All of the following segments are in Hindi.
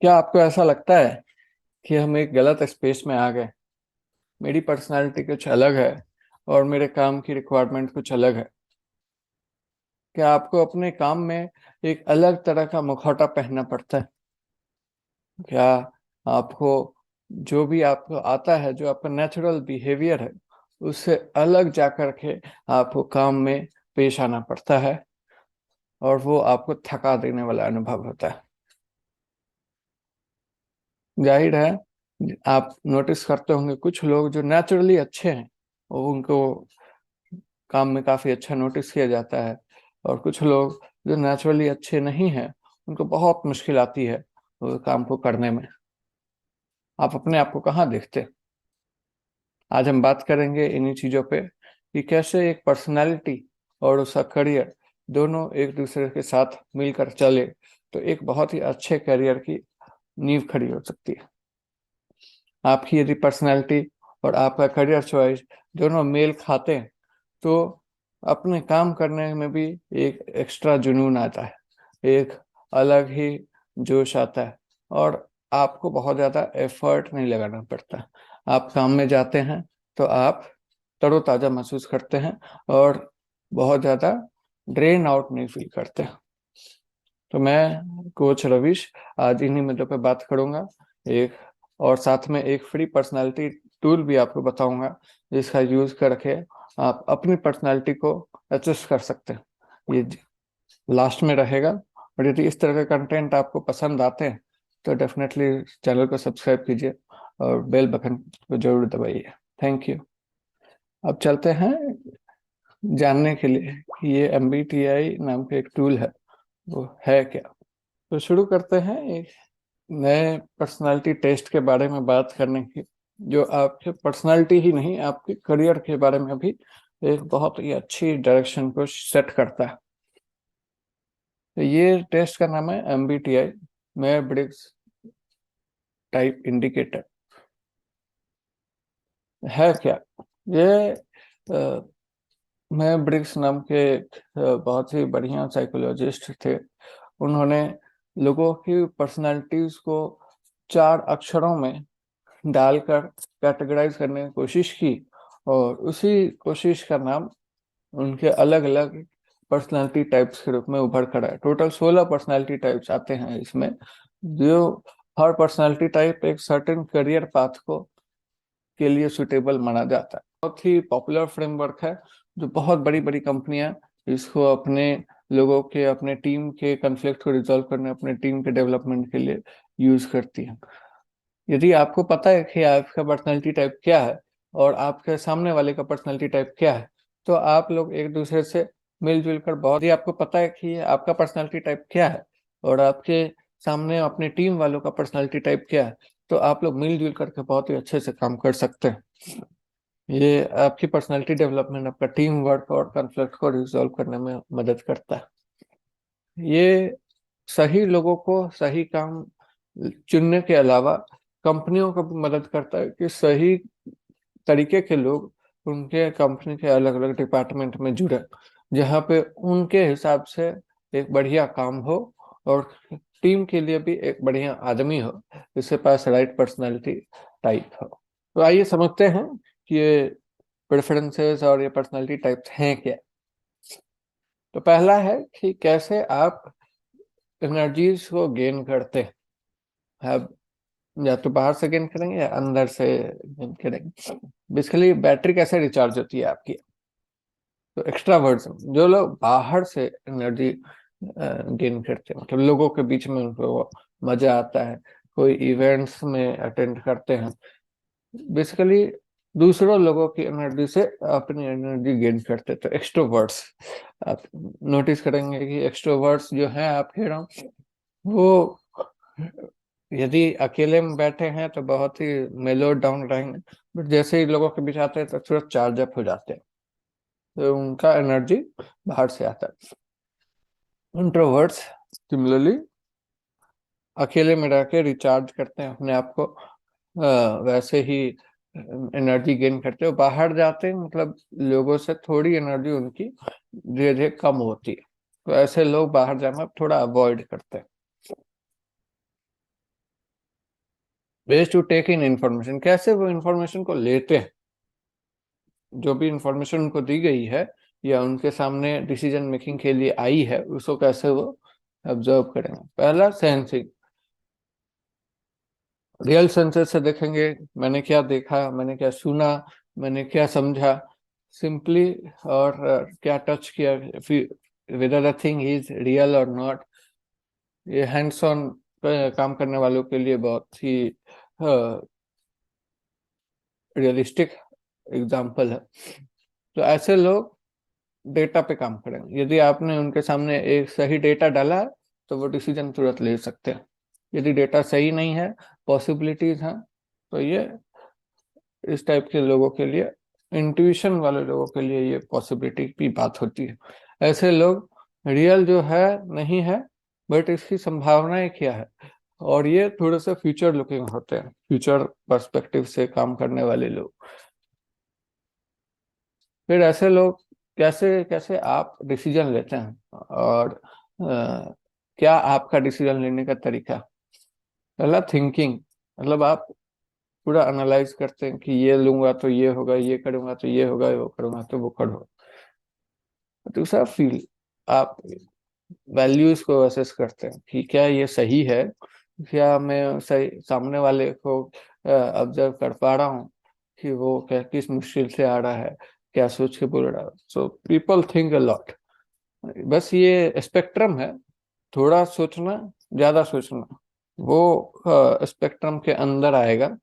क्या आपको ऐसा लगता है कि हम एक गलत स्पेस में आ गए? मेरी पर्सनालिटी कुछ अलग है और मेरे काम की रिक्वायरमेंट कुछ अलग है। क्या आपको अपने काम में एक अलग तरह का मुखौटा पहनना पड़ता है? क्या आपको जो भी आपको आता है, जो आपका नेचुरल बिहेवियर है, उससे अलग जाकर के आपको काम में पेश आना पड़ता है और वो आपको थका देने वाला अनुभव होता है? जाहिर है, आप नोटिस करते होंगे कुछ लोग जो नेचुरली अच्छे हैं वो उनको काम में काफी अच्छा नोटिस किया जाता है, और कुछ लोग जो नेचुरली अच्छे नहीं हैं उनको बहुत मुश्किल आती है वो काम को करने में। आप अपने आप को कहाँ देखते हैं? आज हम बात करेंगे इन्हीं चीजों पे कि कैसे एक पर्सनालिटी और उसका करियर दोनों एक दूसरे के साथ मिलकर चले तो एक बहुत ही अच्छे करियर की नींव खड़ी हो सकती है। आपकी यदि पर्सनैलिटी और आपका करियर चॉइस दोनों मेल खाते हैं तो अपने काम करने में भी एक एक्स्ट्रा जुनून आता है, एक अलग ही जोश आता है, और आपको बहुत ज़्यादा एफर्ट नहीं लगाना पड़ता। आप काम में जाते हैं तो आप तरोताज़ा महसूस करते हैं और बहुत ज़्यादा ड्रेन आउट नहीं फील करते। तो मैं कोच रविश आज इन्हीं मुद्दों पे बात करूंगा, एक और साथ में एक फ्री पर्सनालिटी टूल भी आपको बताऊंगा जिसका यूज करके आप अपनी पर्सनालिटी को एडजस्ट कर सकते हैं। ये लास्ट में रहेगा। और यदि इस तरह के कंटेंट आपको पसंद आते हैं तो डेफिनेटली चैनल को सब्सक्राइब कीजिए और बेल बटन को जरूर दबाइए। Thank you. अब चलते हैं जानने के लिए कि ये MBTI नाम का एक टूल है, वो है क्या। तो शुरू करते हैं एक नए पर्सनालिटी टेस्ट के बारे में बात करने की, जो आपके पर्सनालिटी ही नहीं आपके करियर के बारे में भी एक बहुत ही अच्छी डायरेक्शन को सेट करता है। तो ये टेस्ट का नाम है MBTI, mayor Briggs type indicator. है क्या ये? मेयर ब्रिग्स नाम के एक बहुत ही बढ़िया साइकोलॉजिस्ट थे। उन्होंने लोगों की पर्सनालिटीज को 4 अक्षरों में डालकर कैटेगराइज करने की कोशिश की, और उसी कोशिश का नाम उनके अलग अलग पर्सनालिटी टाइप्स के रूप में उभर खड़ा है। टोटल 16 पर्सनालिटी टाइप्स आते हैं इसमें, जो हर पर्सनालिटी टाइप एक सर्टेन करियर पाथ को के लिए सुटेबल माना जाता है। बहुत ही पॉपुलर फ्रेमवर्क है जो बहुत बड़ी बड़ी कंपनियां इसको अपने लोगों के, अपने टीम के कन्फ्लिक्ट को रिजॉल्व करने, अपने टीम के डेवलपमेंट के लिए यूज करती हैं। यदि आपको पता है कि आपका पर्सनैलिटी टाइप क्या है और आपके सामने वाले का पर्सनैलिटी टाइप क्या है, तो आप लोग एक दूसरे से मिलजुल कर बहुत ही, आपको पता है कि आपका पर्सनैलिटी टाइप क्या है और आपके सामने अपने टीम वालों का पर्सनैलिटी टाइप क्या है, तो आप लोग मिलजुल करके बहुत ही अच्छे से काम कर सकते हैं। ये आपकी पर्सनैलिटी डेवलपमेंट, आपका टीम वर्क और कॉन्फ्लिक्ट को रिजॉल्व करने में मदद करता है। ये सही लोगों को सही काम चुनने के अलावा कंपनियों को भी मदद करता है कि सही तरीके के लोग उनके कंपनी के अलग अलग डिपार्टमेंट में जुड़े, जहाँ पे उनके हिसाब से एक बढ़िया काम हो और टीम के लिए भी एक बढ़िया आदमी हो जिसके पास राइट पर्सनालिटी टाइप हो। तो आइए समझते हैं कि ये प्रेफरेंसेस और ये पर्सनालिटी टाइप्स हैं क्या। तो पहला है कि कैसे आप एनर्जीज को गेन करते हैं। अब या तो बाहर से गेन करेंगे या अंदर से गेन करेंगे। बेसिकली बैटरी कैसे रिचार्ज होती है आपकी? तो एक्स्ट्रावर्ट्स, जो लोग बाहर से एनर्जी गेन करते हैं, मतलब लोगों के बीच में उनको मजा आता है, कोई इवेंट्स में अटेंड करते हैं, बेसिकली दूसरों लोगों की एनर्जी से अपनी एनर्जी गेन करते हैं, तो एक्सट्रोवर्ट्स। आप नोटिस करेंगे कि एक्सट्रोवर्ट्स जो हैं आपके अराउंड, वो यदि अकेले में बैठे हैं तो बहुत ही मेलो डाउन रहेंगे, बट जैसे ही लोगों के बीच आते हैं तो तुरंत चार्ज अप हो जाते हैं, तो उनका एनर्जी बाहर से आता है। इंट्रोवर्ट्स सिमिलरली अकेले में रह के रिचार्ज करते हैं अपने आप को, वैसे ही एनर्जी गेन करते हैं, बाहर जाते हैं मतलब लोगों से थोड़ी एनर्जी उनकी धीरे धीरे कम होती है, तो ऐसे लोग बाहर जाना थोड़ा अवॉइड करते हैं। Ways to take in information, कैसे वो इंफॉर्मेशन को लेते हैं, जो भी इंफॉर्मेशन उनको दी गई है या उनके सामने डिसीजन मेकिंग के लिए आई है, उसको कैसे वो ऑब्जर्व करेंगे। पहला सेंसिंग, रियल सेंसेस से देखेंगे, मैंने क्या देखा, मैंने क्या सुना, मैंने क्या समझा सिंपली, और क्या टच किया, whether the thing is real और नॉट। ये हैंड्स ऑन काम करने वालों के लिए बहुत ही रियलिस्टिक एग्जाम्पल है। तो ऐसे लोग डेटा पे काम करेंगे। यदि आपने उनके सामने एक सही डेटा डाला है तो वो डिसीजन तुरंत ले सकते हैं। यदि डेटा सही नहीं है, पॉसिबिलिटीज हैं, तो ये इस टाइप के लोगों के लिए, इंट्यूशन वाले लोगों के लिए ये पॉसिबिलिटी की बात होती है। ऐसे लोग रियल जो है नहीं है, बट इसकी संभावनाएं क्या है, और ये थोड़े से फ्यूचर लुकिंग होते हैं, फ्यूचर पर्सपेक्टिव से काम करने वाले लोग। फिर ऐसे लोग कैसे कैसे आप डिसीजन लेते हैं, और क्या आपका डिसीजन लेने का तरीका। पहला थिंकिंग, मतलब आप पूरा एनालाइज करते हैं कि ये लूंगा तो ये होगा, ये करूंगा तो ये होगा, वो करूंगा तो वो करूंगा। दूसरा फील, आप वैल्यूज को असेस करते हैं कि क्या ये सही है, क्या मैं सही सामने वाले को ऑब्जर्व कर पा रहा हूँ कि वो क्या किस मुश्किल से आ रहा है, क्या सोच के बोल रहा है। So people think a lot. बस ये स्पेक्ट्रम है, थोड़ा सोचना, ज्यादा सोचना, वो स्पेक्ट्रम के अंदर आएगा।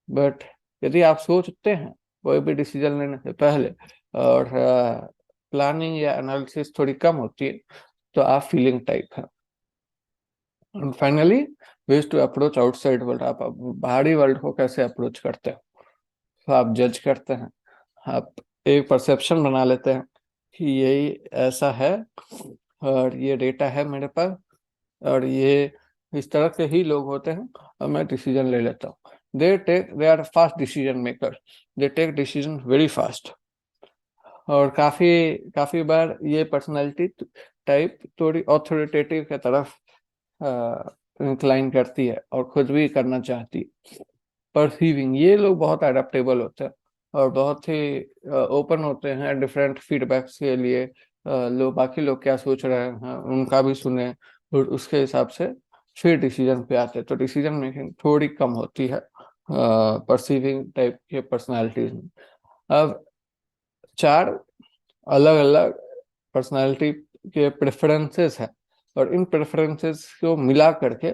बट यदि आप सोचते हैं कोई भी डिसीजन लेने से पहले, और प्लानिंग या एनालिसिस थोड़ी कम होती है, तो आप फीलिंग टाइप है। And finally, ways to approach outside world, आप बाहरी वर्ल्ड को कैसे अप्रोच करते हैं। तो आप जज करते हैं, आप एक परसेप्शन बना लेते हैं कि यही ऐसा है, और ये डेटा है मेरे पास, और ये इस तरह के ही लोग होते हैं, और मैं डिसीजन ले लेता हूँ। They are fast decision maker, they take decision very fast. और काफी काफी बार ये पर्सनालिटी टाइप थोड़ी ऑथोरिटेटिव के तरफ इंक्लाइन करती है और खुद भी करना चाहती है। परसीविंग, ये लोग बहुत अडेप्टेबल होते हैं और बहुत ही ओपन होते हैं डिफरेंट फीडबैक्स के लिए। लोग, बाकी लोग क्या सोच रहे हैं उनका भी सुने, और उसके हिसाब से फिर डिसीजन पे आते हैं। तो डिसीजन मेकिंग थोड़ी कम होती है परसीविंग टाइप के पर्सनालिटीज में। अब चार अलग अलग पर्सनालिटी के प्रेफरेंसेस हैं, और इन प्रेफरेंसेस को मिला करके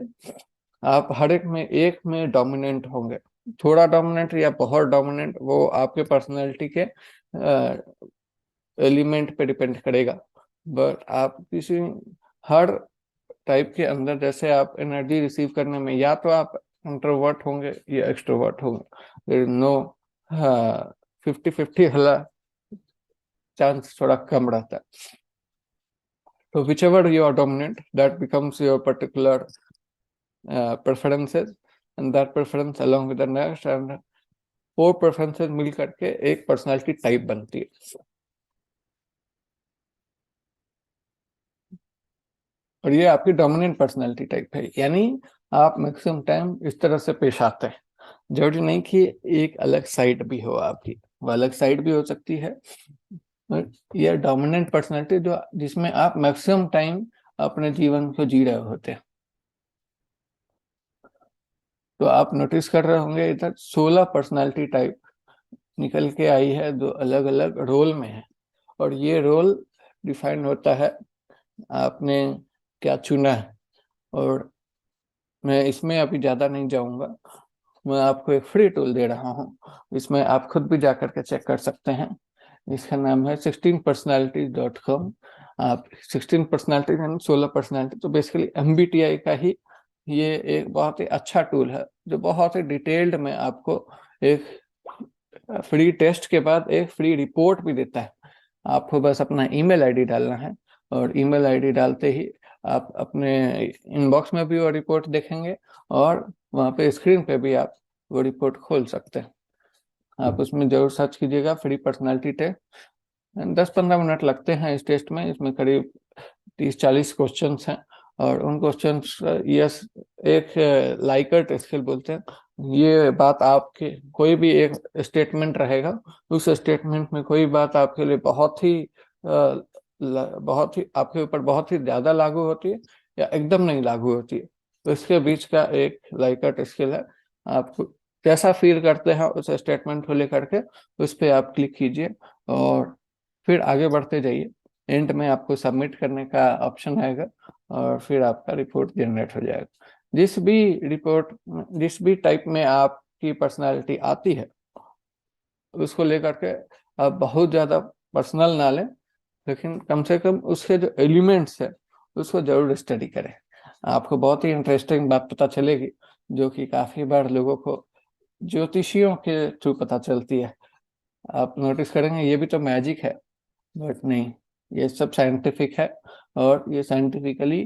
आप हर एक में डोमिनेंट होंगे। थोड़ा डोमिनेंट या बहुत डोमिनेंट, वो आपके पर्सनालिटी के एलिमेंट पे डिपेंड करेगा। बट आप किसी हर टाइप के अंदर, जैसे आप एनर्जी रिसीव करने में, या तो आप इंट्रोवर्ट होंगे या एक्सट्रोवर्ट होंगे, नो 50-50 वाला चांस थोड़ा कम रहता है। तो whichever you are dominant, that becomes your particular preferences, and that preference along with the next and for preferences मिल करके एक पर्सनालिटी टाइप बनती है। और ये आपकी डोमिनेंट पर्सनालिटी टाइप है, यानी आप मैक्सिमम टाइम इस तरह से पेश आते हैं। जरूरी नहीं कि एक अलग साइड भी हो आपकी, वो अलग साइड भी हो सकती है। ये डोमिनेंट पर्सनालिटी जो जिसमें आप मैक्सिमम टाइम अपने जीवन को जी रहे होते हैं। तो आप नोटिस कर रहे होंगे इधर 16 पर्सनालिटी टाइप निकल के आई है, जो अलग अलग रोल में है। और ये रोल डिफाइन होता है आपने क्या चुना है। और मैं इसमें अभी ज़्यादा नहीं जाऊंगा, मैं आपको एक फ्री टूल दे रहा हूँ, इसमें आप खुद भी जा करके चेक कर सकते हैं। इसका नाम है 16personalities.com। आप 16 पर्सनैलिटीज यानी 16 पर्सनैलिटी, तो बेसिकली MBTI का ही ये एक बहुत ही अच्छा टूल है, जो बहुत ही डिटेल्ड में आपको एक फ्री टेस्ट के बाद एक फ्री रिपोर्ट भी देता है। आपको बस अपना ईमेल आईडी डालना है, और ईमेल आईडी डालते ही आप अपने इनबॉक्स में भी वो रिपोर्ट देखेंगे, और वहाँ पे स्क्रीन पे भी आप वो रिपोर्ट खोल सकते हैं। आप उसमें जरूर सर्च कीजिएगा फ्री पर्सनालिटी टेस्ट। 10-15 मिनट लगते हैं इस टेस्ट में। इसमें करीब 30-40 क्वेश्चंस हैं, और उन क्वेश्चंस, यस, एक लाइकर्ट स्केल बोलते हैं, ये बात आपके कोई भी एक स्टेटमेंट रहेगा, उस स्टेटमेंट में कोई बात आपके लिए बहुत ही आपके ऊपर बहुत ही ज्यादा लागू होती है या एकदम नहीं लागू होती है। तो इसके बीच का एक लाइकट स्किल है। आप कैसा फील करते हैं उस स्टेटमेंट को लेकर के, उस पर आप क्लिक कीजिए और फिर आगे बढ़ते जाइए। एंड में आपको सबमिट करने का ऑप्शन आएगा और फिर आपका रिपोर्ट जनरेट हो जाएगा। जिस भी टाइप में आपकी पर्सनालिटी आती है, उसको लेकर के आप बहुत ज़्यादा पर्सनल ना लें, लेकिन कम से कम उसके जो एलिमेंट्स है उसको जरूर स्टडी करें। आपको बहुत ही इंटरेस्टिंग बात पता चलेगी, जो कि काफ़ी बार लोगों को ज्योतिषियों के थ्रू पता चलती है। आप नोटिस करेंगे ये भी तो मैजिक है, बट नहीं, ये सब साइंटिफिक है और ये scientifically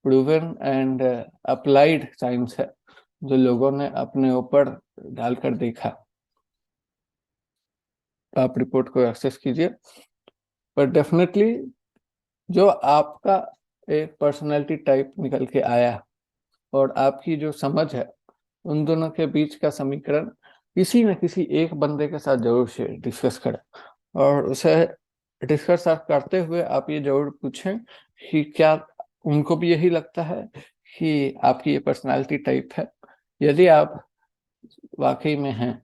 proven and applied science है, जो लोगों ने अपने ऊपर डालकर देखा। आप रिपोर्ट को एक्सेस कीजिए, पर डेफिनेटली जो आपका एक पर्सनालिटी टाइप निकल के आया और आपकी जो समझ है, उन दोनों के बीच का समीकरण किसी न किसी एक बंदे के साथ जरूर से डिस्कस करें। और उसे डिस्कस करते हुए आप ये जरूर पूछें कि क्या उनको भी यही लगता है कि आपकी ये पर्सनालिटी टाइप है। यदि आप वाकई में हैं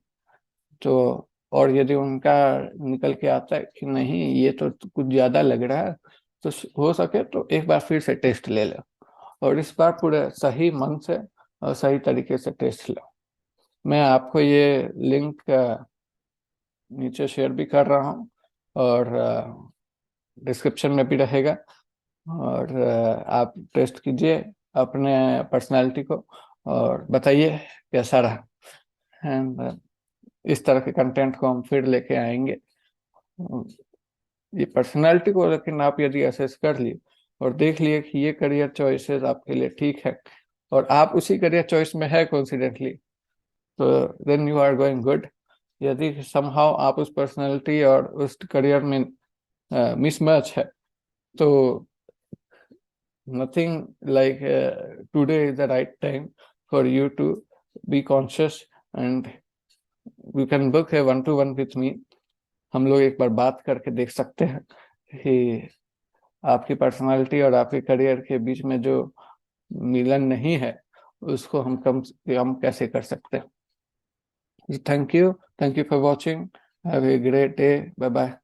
तो, और यदि उनका निकल के आता है कि नहीं ये तो कुछ ज्यादा लग रहा है, तो हो सके तो एक बार फिर से टेस्ट ले लो और इस बार पूरे सही मन से और सही तरीके से टेस्ट लो। मैं आपको ये लिंक नीचे शेयर भी कर रहा हूँ और डिस्क्रिप्शन में भी रहेगा। और आप टेस्ट कीजिए अपने पर्सनालिटी को और बताइए कैसा रहा। एंड इस तरह के कंटेंट को हम फिर लेके आएंगे। ये पर्सनालिटी को लेकिन आप यदि असेस कर लिए और देख लिए कि ये करियर चॉइसेस आपके लिए ठीक है और आप उसी करियर चॉइस में है कॉन्फिडेंटली, तो then you are going good. यदि समहाउ आप उस पर्सनालिटी और उस करियर में मिसमैच है, तो nothing like today is the right time for you to be conscious and you can book a one-to-one with me। हम लोग एक बार बात करके देख सकते हैं कि आपकी पर्सनालिटी और आपके करियर के बीच में जो मिलन नहीं है उसको हम कम से कम कैसे कर सकते हैं। Thank you for watching. Have a great day. Bye bye.